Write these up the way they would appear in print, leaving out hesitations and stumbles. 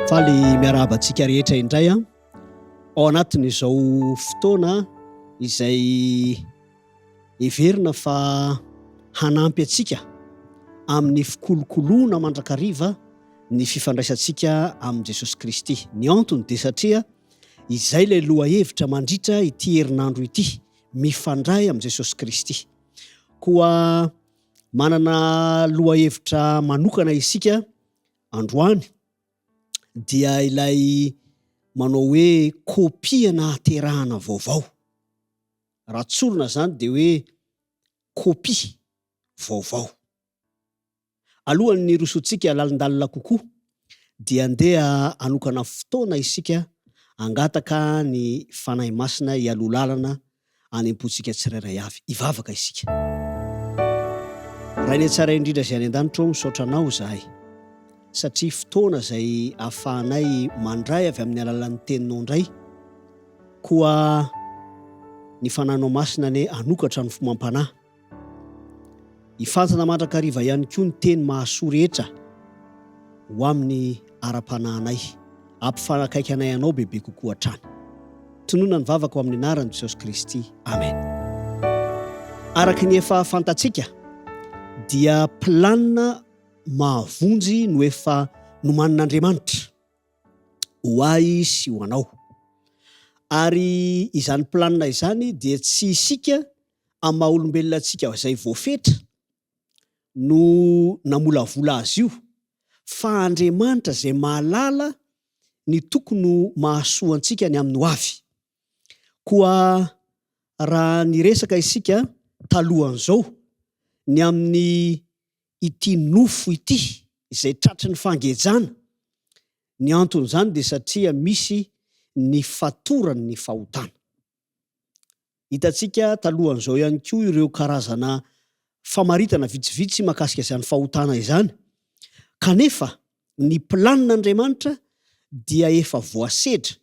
Faly miarabantsika rehetra indray ao anatin'izao fotoana izay heverina fa hanampy antsika amin'ny fikolokoloana mandrakariva ny fifandraisantsika amin' Jesosy Kristy. Ny antony dia satria izay ilay lohahevitra mandritra ity herinandro ity, mifandray amin' Jesosy Kristy. Koa manana lohahevitra manokana isika androany dia ilay manao hoe kopia na haterahana vaovao. Raha tsorina zany dia hoe kopia vaovao. Alohan'ny rosotsika lalindalina kokoa dia andeha anokana fotoana isika angataka ny fanahy masina hialolalana any am-pontsika tsirairay avy. Ivavaka isika. Raha ny tsara indrindra izay any an-danitra ao misaotra anao izahay, satria fotoana izay ahafahanay mandray avy amin'ny alalan'ny teninao indray, koa ny fananao masina ane anokatra ny fomam-panahy. Ifantana mandrakariva ihany koa ny teny mahasoa rehetra ho amin'ny ara-panahinay, ampifanakaiky anay anao bebe kokoa hatrany. Tonoina ny vavaka ho amin'ny anaran'i Jesosy Kristy. Amen. Araka ny efa fantatsika dia planina mahavonjy no efa nomanin'Andriamanitra ho ahy sy ho anao. Ary izany planina izany dia tsy isika amin'ny maha-olombelona antsika izay voafetra no namolavola azy io, fa Andriamanitra izay mahalala ny tokony mahasoa antsika ny amin'ny ho avy. Koa raha niresaka isika talohan'izao ny amin'ny ity nofo ity izay tratry ny fangejana, ny anton'izany dia satria misy ny fatorany ny fahotana. Hitantsika talohan'izao ihany koa ireo karazana famaritana vitsivitsy mahakasika izany fahotana izany, kanefa ny planin'Andriamanitra dia efa voasedra,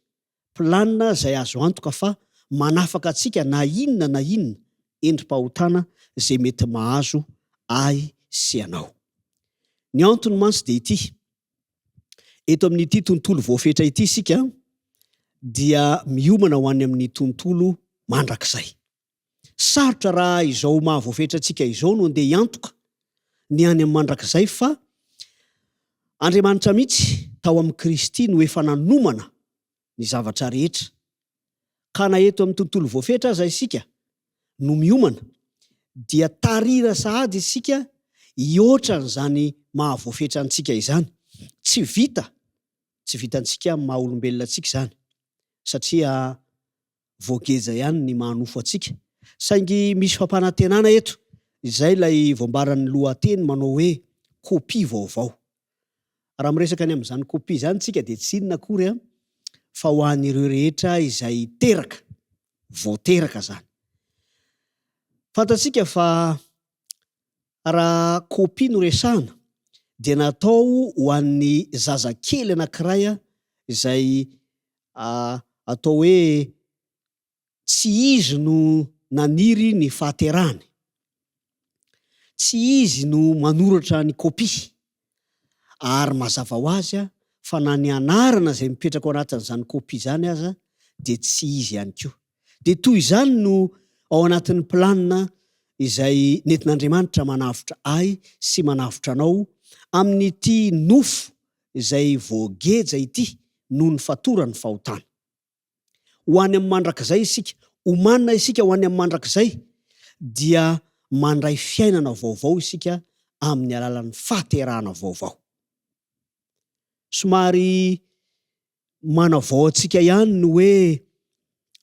planina izay azo antoka fa manafaka antsika na inona endrim-pahotana izay mety mahazo ahy sy anao. Ny antony mantsy dia ity: eto amin'ity tontolo voafetra ity isika dia miomana ho any amin'ny tontolo mandrakizay. Sarotra raha izao mahavoafetra antsika izao no andeha hiantoka ny any amin'ny mandrakizay, fa Andriamanitra mihitsy tao amin'ny Kristy no efa nanomana ny zavatra rehetra. Ka na eto amin'ny tontolo voafetra aza isika no miomana, dia tarira sahady isika hihoatra n'izany mahavoafetra antsika izany. Tsy vitantsika amin'ny maha-olombelona antsika izany, satria voageja ihany ny mahanofo antsika. Saingy misy fampanantenana eto, izay ilay voambaran'ny lohateny manao hoe kopia vaovao. Raha miresaka any amin'izany kopia izany tsika dia tsy inona akory fa ho an'ireo rehetra izay teraka, voateraka zany. Fantatsika fa raha kopia no resahana dia natao ho an'ny zazakely anankiray izay atao hoe tsy izy no naniry ny fahaterahany, tsy izy no manoratra ny kopia, ary mazava ho azy fa na ny anarana izay mipetraka ao anatin'izany kopia izany aza dia tsy izy ihany koa. Dia toy izany no ao anatin'ny planina izay nentin'Andriamanitra manavotra ahy sy manavotra anao amin'ity nofo izay voageja ity noho ny fatorany fahotana. Ho any amin'ny mandrakizay isika, omanina isika ho any amin'ny mandrakizay, dia mandray fiainana vaovao isika amin'ny alalan'ny fahaterahana vaovao. Somary manavao antsika ihany no hoe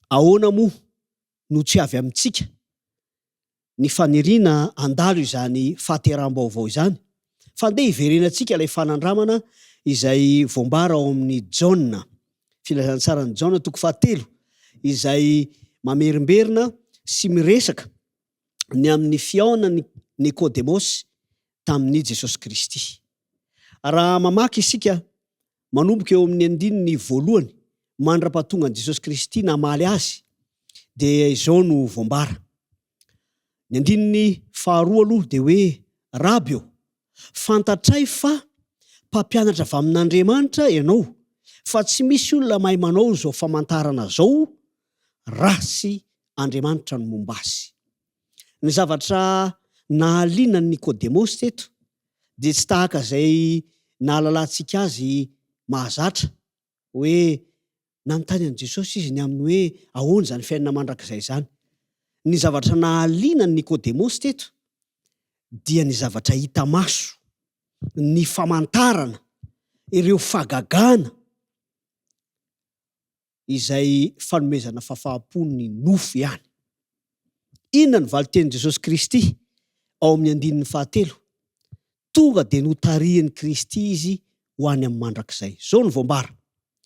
ahoana moa no tsy avy amintsika ny faniriana handalo izany fahateraham-baovao izany, fa andeha hiverenantsika ilay fanandramana izay voambara ao amin'ny Jaona, filazantsarany Jaona 7, izay mamerimberina sy miresaka ny amin'ny fihaonan'ny Nikodemosy tamin'ny Jesosy Kristy. Raha mamaky isika manomboka eo amin'ny 1:1 mandra-pahatongan'i Jesosy Kristy namaly azy, dia izao no voambara. Ny 2 aloha dia hoe Rabio, fantatray fa mpampianatra avy amin'Andriamanitra ianao fa tsy misy olona mahay manao zao famantarana zao rasy Andriamanitra no momba azy. Ny zavatra nahaliana ny Nikodemosy teto dia tsy tahaka izay nahalalantsika azy mahazatra hoe nanontany an' Jesosy izy ny amin'ny hoe ahoana zany fiainana mandrakizay zany. Ny zavatra nahaliana ny Nikodemosy teto dia ny zavatra hita maso, ny famantarana, ireo fagagana izay fanomezana fahafaham-pon'ny nofo ihany. Inona ny valiten'i Jesosy Kristy ao amin'ny 9:7? Tonga dia notarian'i Kristy izy ho any amin'ny mandrakizay. Zao ny voambara.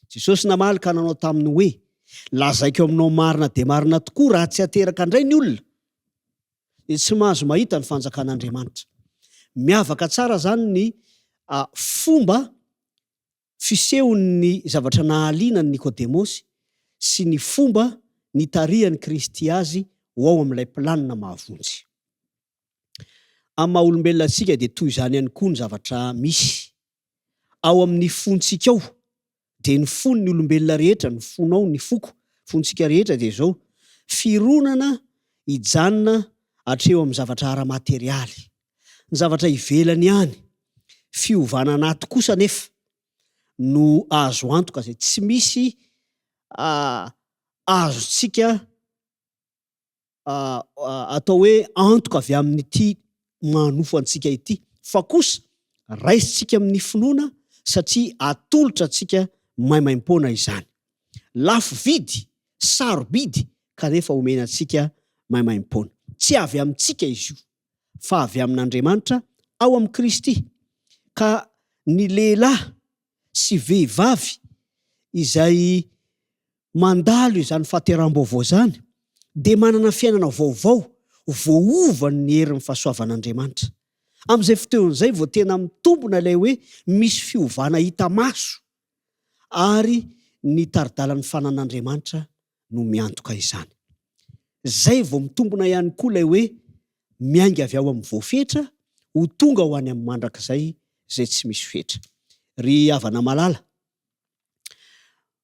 Jesosy namaly ka nanao taminy hoe lazaiko aminao marina dia marina tokoa raha tsy ateraka indray ny olona dia tsy mahazo mahita ny fanjakan'Andriamanitra. Miavaka tsara zany ny fomba fisehon'ny zavatra nahaliana ny Nikodemosy sy ny fomba nitarian'i Kristy azy ho ao amin'ilay planina mahavonjy. Amin'ny maha-olombelona antsika dia toy izany ihany koa ny zavatra misy ao amin'ny fontsika ao. Dia ny fon'ny olombelona rehetra, ny fonao, ny foko, fontsika rehetra dia zao: fironana hijanona hatreo amin'ny zavatra ara-materialy, ny zavatra ivelany ihany. Fiovana anaty kosa nefa no azo antoka zay tsy misy azontsika atao hoe antoka avy amin'ity manofo antsika ity, fa kosa raisitsika amin'ny finoana satria atolotra antsika maimaim-poana izany. Lafo vidy, sarobidy kanefa omena antsika maimaim-poana. Tsy avy amintsika izy io fa avy amin'Andriamanitra ao amin'ny Kristy. Ka ny lehilahy sy vehivavy izay mandalo izany fahateram-baovao zany dia manana fiainana vaovao, voaovan'ny ny herin'ny fahasoavan'Andriamanitra. Amin'izay fotoan'izay vao tena mitombona ilay hoe misy fiovana hita maso ary ny taridalan'ny fanan'Andriamanitra no miantoka izany. Zay vao mitombona ihany koa ilay hoe miainga avy ao amin'ny voafetra ho tonga ho any amin'ny mandrakizay zay tsy misy fetra. Ry havana malala,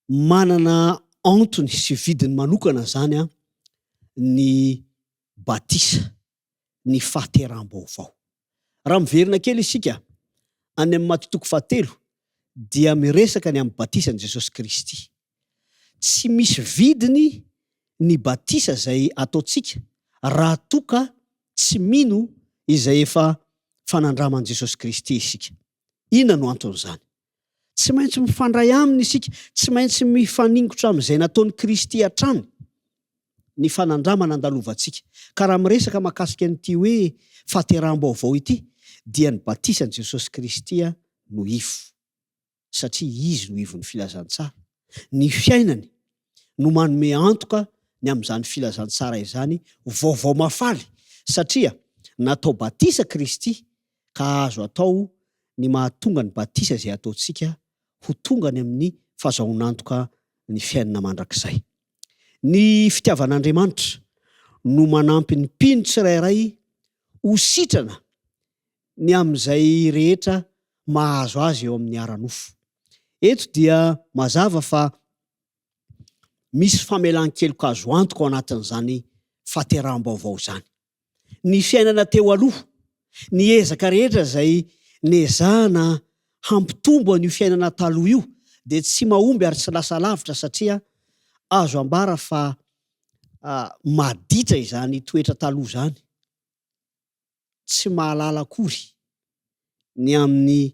manana antony sy vidiny manokana zany ny batisa, ny fahateram-baovao. Raha miverina kely isika any amin'ny Matteo 7 dia miresaka ny amin'ny batisan'i Jesosy Kristy. Tsy misy vidiny ny batisa izay ataontsika raha toa ka tsy mino izay efa fanandraman'i Jesosy Kristy isika. Inona no anton'izany? Tsy maintsy mifandray aminy isika, tsy maintsy mifaningotra amin'izay nataon'i Kristy hatrany ny fanandramana andalovantsika. Ka raha miresaka mahakasika an'ity hoe fahateram-baovao ity dia ny batisan'i Jesosy Kristy no ivo, satria izy no ivon'ny filazantsara. Ny fiainany no manome antoka ny amin'izany filazantsara izany vaovao mafaly, satria natao batisa Kristy ka azo atao ny mahatonga ny batisa izay ataontsika ho tonga ny amin'ny fahazoanantoka ny fiainana mandrakizay. Ny fitiavan'Andriamanitra no manampy ny mpino tsirairay ho sitrana ny amin'izay rehetra mahazo azy eo amin'ny ara-nofo. Eto dia mazava fa misy famelan-keloka azo antoka ao anatin'izany fahateram-baovao zany. Ny fiainana teo aloha, ny ezaka rehetra izay nezahana hampitombo an'io fiainana taloha io dia tsy mahomby ary tsy lasa lavitra, satria azo ambara fa maditra izany toetra taloha zany. Tsy mahalala akory ny amin'ny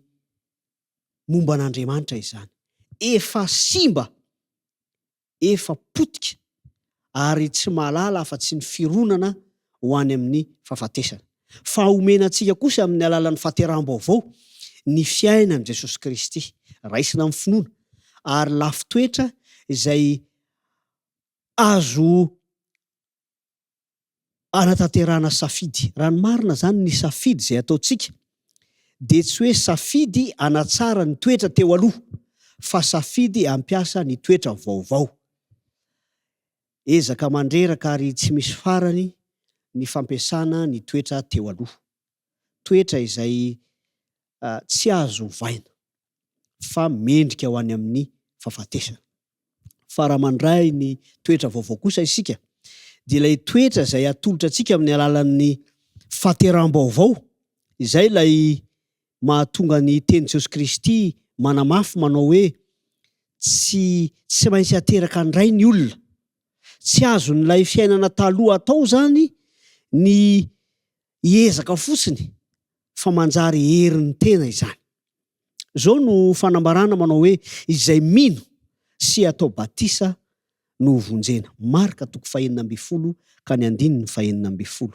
momban'Andriamanitra izany. Efa simba, efa potika ary tsy mahalala afa-tsy ny fironana ho any amin'ny fahafatesana. Fa omenantsika kosa amin'ny alalan'ny fahateram-baovao ny fiainan'i Jesosy Kristy raisina amin'ny finoana ary lafo toetra izay azo anatanterahana safidy. Raha ny marina zany ny safidy izay ataontsika dia tsy hoe safidy hanatsara ny toetra teo aloha, fa safidy hampiasa ny toetra vaovao. Ezaka mandreraka ary tsy misy farany ny fampiasana ny toetra teo aloha. Toetra izay tsy azo ovaina fa mendrika ho any amin'ny fahafatesana. Fa raha mandray ny toetra vaovao kosa isika, dia ilay toetra izay atolotra antsika amin'ny alalan'ny fahateram-baovao, izay ilay mahatonga ny teny Jesosy Kristy manamafy manao hoe tsy maintsy ateraka andray ny olona. Tsy azon'ilay fiainana taloha atao zany ny hiezaka fotsiny, fa manjary herin'ny tena izany. Zao no fanambarana manao hoe izay mino sy atao batisa no vonjena. Marka 4:20 ka ny 5:20.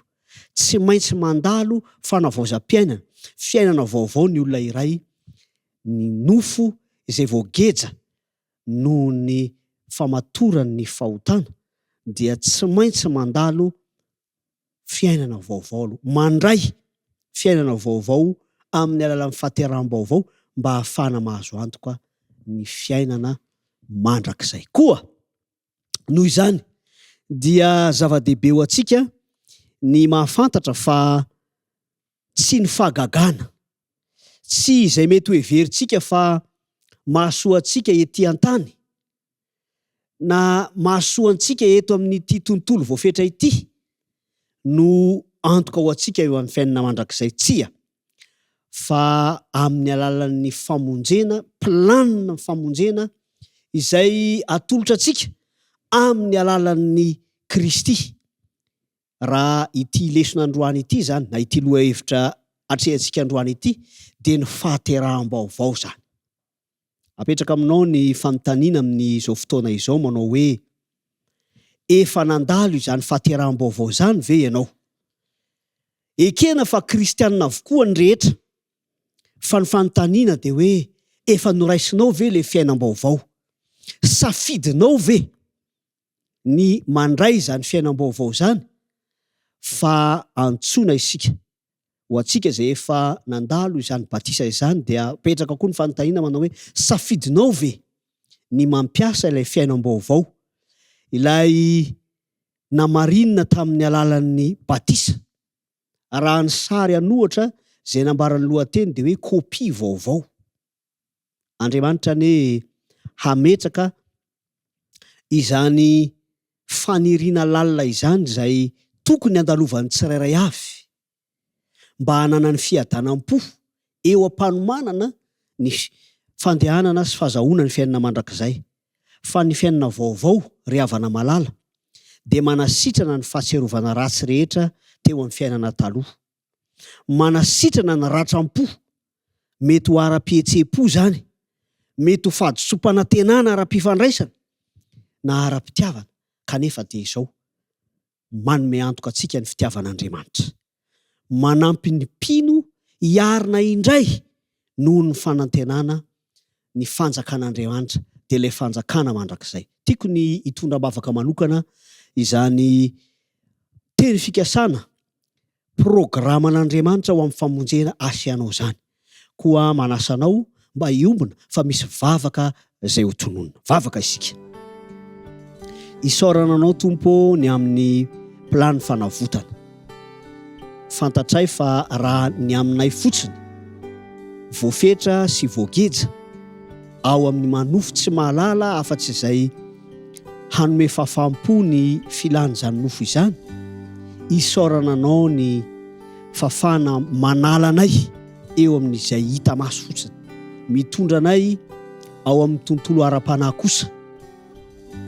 Tsy maintsy mandalo fanavaozam-piainana, fiainana vaovao ny olona iray, ny nofo izay voageja noho ny famatoran'ny fahotana, dia tsy maintsy mandalo fiainana vaovao, mandray fiainana vaovao amin'ny alalan'ny fahateram-baovao mba hahafana mahazo antoka ny fiainana mandrakizay. Koa noho izany dia zava-dehibe ho antsika ny mahafantatra fa tsy ny fahagagana, tsy izay mety ho heverintsika fa mahasoa antsika ety an-tany na mahasoa antsika eto amin'ity tontolo voafetra ity no antoka ho antsika eo amin'ny fiainana mandrakizay. Tsia, fa amin'ny alalan'ny famonjena, planina famonjena izay atolotra antsika amin'ny alalan'ny Kristy. Raha ity lesona androany ity zany, na ity loha hevitra atrehantsika androany ity, dia ny fahateram-baovao zany. Apetraka aminao ny fanontaniana amin'izao fotoana izao manao hoe efa nandalo izany fahateram-baovao zany ve ianao? Ekena fa kristianina avokoa ny rehetra, fa ny fanontaniana dia hoe efa noraisinao ve le fiainam-baovao? Safidinao ve ny mandray izany fiainam-baovao zany? Fa antsoina isika ho antsika izay efa nandalo izany batisa izany, dia apetraka koa ny fanontaniana manao hoe safidinao ve ny mampiasa ilay fiainam-baovao, ilay namarinina tamin'ny alalan'ny batisa? Raha ny sary anohatra izay nambaran'ny lohateny dia hoe kopia vaovao. Andriamanitra ny hametraka izany faniriana lalina izany izay tokony andalovan'ny tsirairay avy, mba hanana ny fiadanam-po eo am-panomanana ny fandehanana sy fahazahoana ny fiainana mandrakizay. Fa ny fiainana vaovao ry havana malala dia manasitrana ny fahatsiarovana ratsy rehetra teo amin'ny fiainana taloha. Manasitrana ny ratram-po, mety ho ara-pihetsepo zany, mety ho fahadisom-panantenana ara-pifandraisana na ara-pitiavana, kanefa dia izao manome antoka antsika ny fitiavan'Andriamanitra. Manampy ny mpino hiarina indray noho ny fanantenana ny fanjakan'Andriamanitra, dia ilay fanjakana mandrakizay. Tiako ny hitondra-bavaka manokana izany teny fikasana programan'Andriamanitra ho amin'ny famonjena asianao zany. Koa manasanao mba hiombona fa misy vavaka izay ho tononona. Vavaka isika. Isaorana anao Tompo ny amin'ny plany fanavotana. Fantatray fa raha ny aminay fotsiny voafetra sy voageja ao amin'ny manofo tsy mahalala afa-tsy izay hanome fahafaham-po ny filany izany nofo izany, isaorana anao ny fafana manala anay eo amin'izay hita maso fotsiny, mitondra anay ao amin'ny tontolo ara-panahy kosa.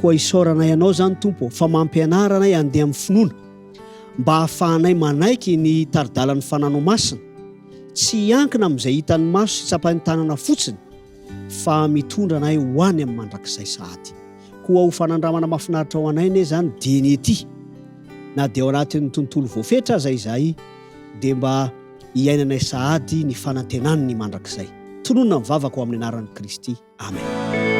Koa isaoranay anao zany Tompo fa mampianara anay andeha amin'ny finoana, mba hahafahanay manaiky ny taridalan'ny fananao masina, tsy hiankina amin'izay hitan'ny maso sy tsapan'ny tanana fotsiny, fa mitondra anay ho any amin'ny mandrakizay sahady. Koa ho fanandramana mahafinaritra ao anay ne zany dieny ety, na dia ao anatin'ny tontolo voafetra aza izay, dia mba hiainanay sahady ny fanantenany ny mandrakizay. Tononona mivavaka ao amin'ny anaran'i Kristy. Amen.